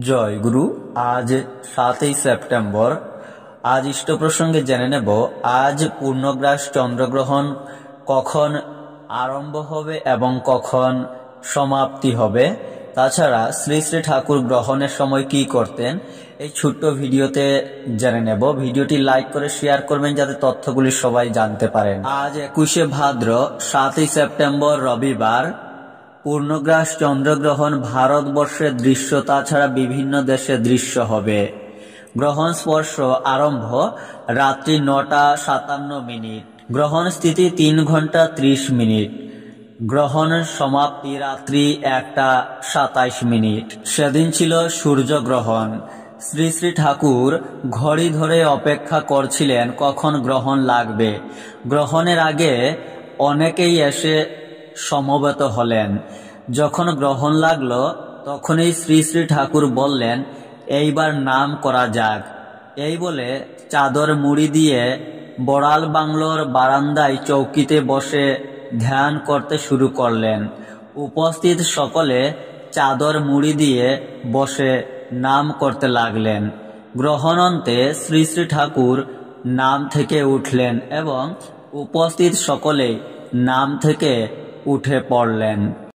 জয় গুরু। আজ 7ই সেপ্টেম্বর। আজ ইষ্ট প্রসঙ্গে জেনে নেব আজ পূর্ণগ্রাস চন্দ্রগ্রহণ কখন আরম্ভ হবে এবং কখন সমাপ্তি হবে। তাছাড়া শ্রী শ্রী ঠাকুর গ্রহণের সময় কি করতেন এই ছোট্ট ভিডিওতে জেনে নেব। ভিডিওটি লাইক করে শেয়ার করবেন যাতে তথ্যগুলি সবাই জানতে পারেন। আজ 21শে ভাদ্র 7ই সেপ্টেম্বর রবিবার। পূর্ণগ্রাস চন্দ্রগ্রহণ ভারতবর্ষে দৃশ্য, তাছাড়া বিভিন্ন দেশে দৃশ্য হবে। গ্রহণ স্পর্শ আরম্ভ রাত্রি 9টা 57 মিনিট। গ্রহণ স্থিতি 3 ঘন্টা 30 মিনিট। গ্রহণ সমাপ্তি রাত্রি 1টা 27 মিনিট। সেদিন ছিল সূর্যগ্রহণ। শ্রী শ্রী ঠাকুর ঘড়ি ধরে অপেক্ষা করছিলেন কখন গ্রহণ লাগবে। গ্রহণের আগে অনেকেই এসে সমবেত হলেন। যখন গ্রহণ লাগলো তখনই শ্রী শ্রী ঠাকুর বললেন, এইবার নাম করা যাক। এই বলে চাদর মুড়ি দিয়ে বড়াল বাংলোর বারান্দায় চৌকিতে বসে ধ্যান করতে শুরু করলেন। উপস্থিত সকলে চাদর মুড়ি দিয়ে বসে নাম করতে লাগলেন। গ্রহণান্তে শ্রী শ্রী ঠাকুর নাম থেকে উঠলেন এবং উপস্থিত সকলেই নাম থেকে উঠে পড়লেন।